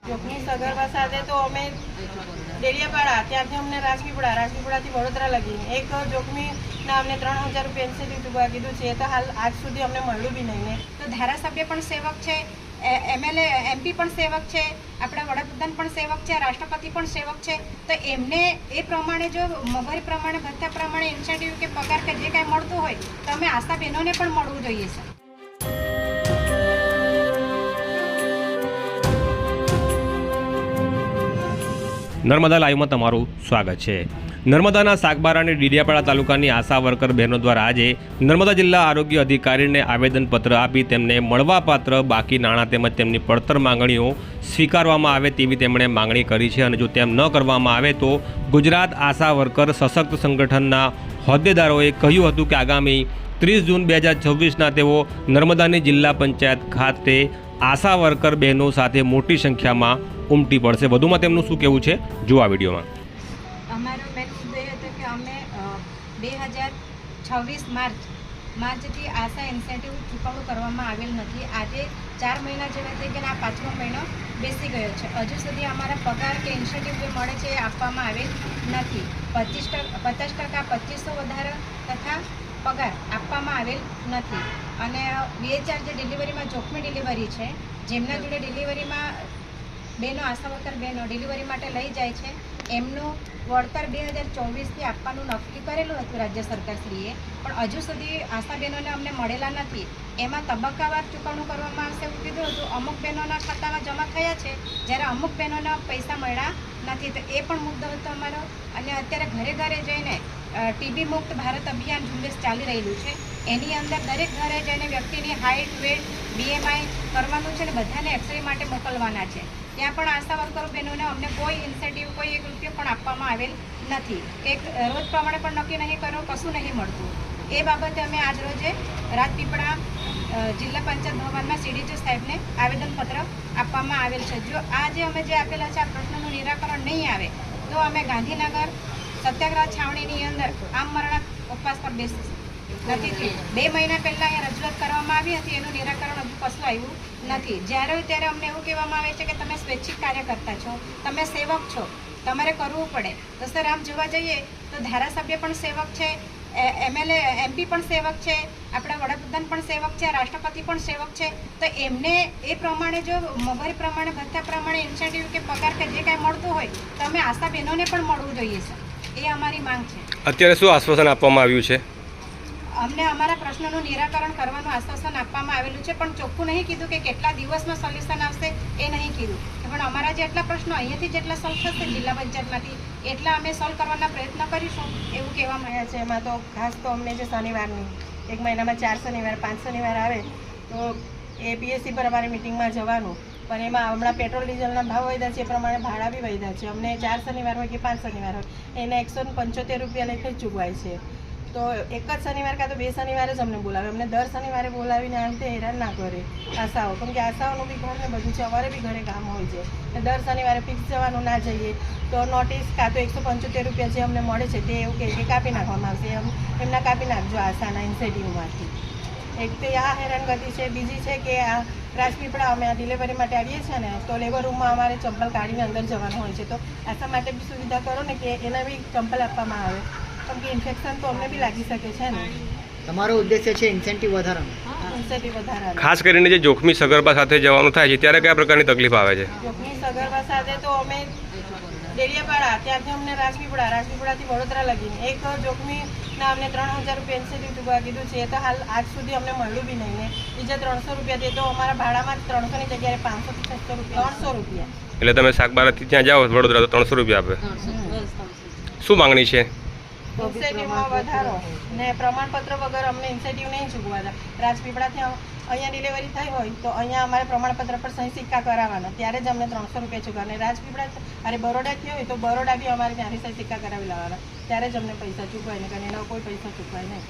જોખમી સગર્ભા સાથે તો અમે ડેડિયાપાડા ત્યાંથી અમને રાજપીપળાથી વડોદરા લગી એક જોખમીના અમને 3000 રૂપિયા ઇન્સેન્ટિવ ચૂકવા કીધું છે. તો હાલ આજ સુધી અમને મળ્યું બી નહીં ને. તો ધારાસભ્ય પણ સેવક છે, એમએલએ MP પણ સેવક છે, આપણા વડાપ્રધાન પણ સેવક છે, રાષ્ટ્રપતિ પણ સેવક છે. તો એમને એ પ્રમાણે જો મોંઘવારી પ્રમાણે ભથ્થા પ્રમાણે ઇન્સેન્ટિવ કે પગાર કે જે કાંઈ મળતું હોય તો અમે આશા બહેનોને પણ મળવું જોઈએ છે. નર્મદા લાઈવમાં તમારું સ્વાગત છે. નર્મદાના સાગબારા અને ડેડિયાપાડા તાલુકાની આશા વર્કર બહેનો દ્વારા આજે નર્મદા જિલ્લા આરોગ્ય અધિકારીને આવેદનપત્ર આપી તેમને મળવાપાત્ર બાકી નાણાં તેમજ તેમની પડતર માંગણીઓ સ્વીકારવામાં આવે તેવી તેમણે માંગણી કરી છે. અને જો તેમ ન કરવામાં આવે તો ગુજરાત આશા વર્કર સશક્ત સંગઠનના હોદ્દેદારોએ કહ્યું હતું કે આગામી 30 જૂન 2026ના તેઓ નર્મદાની જિલ્લા પંચાયત ખાતે આશા વર્કર બહેનો સાથે મોટી સંખ્યામાં ઉમટી પડશે. વધુમાં તેમનું શું કહેવું છે જો આ વિડીયોમાં. અમારો મેન મુદ્દો એ હતો કે અમે 2026 માર્ચથી આશા ઇન્સેન્ટિવ ચૂકવણું કરવામાં આવેલ નથી. આજે 4 મહિના જેવા થઈ ગયા, આ 5મો મહિનો બેસી ગયો છે. હજુ સુધી અમારા પગાર કે ઇન્સેન્ટિવ જે મળે છે એ આપવામાં આવેલ નથી. 50% 2500 વધારો તથા પગાર આપવામાં આવેલ નથી. અને BHR જે ડિલિવરીમાં જોખમી ડિલિવરી છે, જેમના જોડે ડિલિવરીમાં બહેનો આશા વર્કર બહેનો ડિલિવરી માટે લઈ જાય છે, એમનું વળતર 2024થી આપવાનું નક્કી કરેલું હતું રાજ્ય સરકારશ્રીએ, પણ હજુ સુધી આશા બહેનોને અમને મળેલા નથી. એમાં તબક્કાવાર ચૂકવણું કરવામાં આવશે એવું કીધું હતું. અમુક બહેનોના ખાતામાં જમા થયા છે, જ્યારે અમુક બહેનોના પૈસા મળ્યા નથી. તો એ પણ મુદ્દો હતો અમારો. અને અત્યારે ઘરે ઘરે જઈને TB મુક્ત ભારત અભિયાન ઝુંબેશ ચાલી રહેલું છે. એની અંદર દરેક ઘરે જઈને વ્યક્તિની હાઇટ, વેટ, BMI કરવાનું છે અને બધાને એક્સરે માટે મોકલવાના છે. ત્યાં પણ આશા વર્કરો બહેનોને અમને કોઈ ઇન્સેન્ટિવ, કોઈ 1 રૂપિયો પણ આપવામાં આવેલ નથી. એક રોજ પ્રમાણે પણ નક્કી નહીં કરો, કશું નહીં મળતું. એ બાબતે અમે આજ રોજે રાજપીપળા જિલ્લા પંચાયત ભવનમાં CDG સાહેબને આવેદનપત્ર આપવામાં આવેલ છે. જો આજે અમે જે આપેલા છે આ પ્રશ્નનું નિરાકરણ નહીં આવે તો અમે ગાંધીનગર સત્યાગ્રહ છાવણીની અંદર આમરણ ઉપવાસ પર બેસીશું. નથી થયું. 2 મહિના પહેલાં અહીંયા રજૂઆત કરવામાં આવી હતી, એનું નિરાકરણ હજુ કશું આવ્યું નથી. જ્યારે ત્યારે અમને એવું કહેવામાં આવે છે કે તમે સ્વૈચ્છિક કાર્યકર્તા છો, તમે સેવક છો, તમારે કરવું પડે. તો સર આમ જોવા જઈએ તો ધારાસભ્ય પણ સેવક છે, MLA MP પણ સેવક છે, આપણા વડાપ્રધાન પણ સેવક છે, રાષ્ટ્રપતિ પણ સેવક છે. તો એમને એ પ્રમાણે જો મોંઘવારી પ્રમાણે ભથ્થા પ્રમાણે ઇન્સેન્ટિવ કે પગાર કે જે કાંઈ મળતું હોય તો અમે આશા બહેનોને પણ મળવું જોઈએ છે. એ અમારી માંગ છે. અત્યારે શું આશ્વાસન આપવામાં આવ્યું છે? અમને અમારા પ્રશ્નનું નિરાકરણ કરવાનું આશ્વાસન આપવામાં આવેલું છે, પણ ચોખ્ખું નહીં કીધું કે કેટલા દિવસમાં સોલ્યુશન આવશે, એ નહીં કીધું. પણ અમારા જેટલા પ્રશ્નો અહીંયાથી જેટલા સોલ્વ થશે જિલ્લા પંચાયતમાંથી એટલા અમે સોલ્વ કરવાના પ્રયત્ન કરીશું એવું કહેવામાં આવ્યા છે. એમાં તો ખાસ તો અમને જે શનિવારની 1 મહિનામાં 4 શનિવાર 5 શનિવાર આવે તો એ PSC પર અમારે મિટિંગમાં જવાનું. પણ એમાં હમણાં પેટ્રોલ ડીઝલના ભાવ વધ્યા છે, એ પ્રમાણે ભાડા બી વધ્યા છે. અમને 4 શનિવાર હોય કે 5 શનિવાર હોય એના 175 રૂપિયા લેખે જ ચૂકવાય છે. તો એક જ શનિવાર કાં તો 2 શનિવારે જ અમને બોલાવે. અમને દર શનિવારે બોલાવીને આ રીતે હેરાન ના કરે આશાઓ, કેમ કે આશાઓનું બી ઘર ને બધું છે, અમારે બી ઘરે કામ હોય છે. દર શનિવારે ફિક્સ જવાનું ના જઈએ તો નોટિસ કાં તો 175 રૂપિયા જે અમને મળે છે તે એવું કે કાપી નાખવામાં આવશે. એમના કાપી નાખજો આશાના ઇન્સેન્ટિવમાંથી. એક તો આ હેરાનગતિ છે. બીજી છે કે આ રાજપીપળા અમે આ ડિલિવરી માટે આવીએ છીએ ને, તો લેબર રૂમમાં અમારે ચંપલ કાઢીને અંદર જવાનું હોય છે. તો આશા માટે બી સુવિધા કરો ને કે એના બી ચંપલ આપવામાં આવે, કેમ કે ઇન્ફેક્શન તો અમને બી લાગી શકે છે ને. તમારો ઉદ્દેશ્ય છે ઇન્સેન્ટિવ વધારવાનો? ઇન્સેન્ટિવ વધારવાનો. ખાસ કરીને જે જોખમી સગર્ભા સાથે જવાનું થાય છે ત્યારે કયા પ્રકારની તકલીફ આવે છે? જોખમી સગર્ભા સાથે તો અમે ડેડિયાપાડા ત્યાંથી અમને રાજપીપળાથી વડોદરા લગીને એક જોખમીના અમને 3000 રૂપિયા ઇન્સેન્ટિવ ચૂકવા કીધું છે. તો હાલ આજ સુધી અમને મળ્યું બી નહીં ને. બીજા 300 રૂપિયા તે તો અમારા ભાડામાં 300ની જગ્યાએ 500 થી 600 રૂપિયા 300 રૂપિયા. એટલે તમે સાગબારાથી ત્યાં જાઓ વડોદરા તો 300 રૂપિયા આપે. શું માંગણી છે? ઇન્સેન્ટિવમાં વધારો ને પ્રમાણપત્ર વગર અમને ઇન્સેન્ટિવ નહીં ચૂકવાતા. રાજપીપળાથી અહીંયા ડિલિવરી થઈ હોય તો અહીંયા અમારે પ્રમાણપત્ર પર સહી સિક્કા કરાવવાના, ત્યારે જ અમને 300 રૂપિયા ચૂકવાના. રાજપીપળા બરોડાથી હોય તો બરોડા બી અમારે ત્યાંથી સહી સિક્કા કરાવી લાવવાના, ત્યારે જ અમને પૈસા ચૂકવાય ને, કારણ એના કોઈ પૈસા ચૂકવાય નહીં.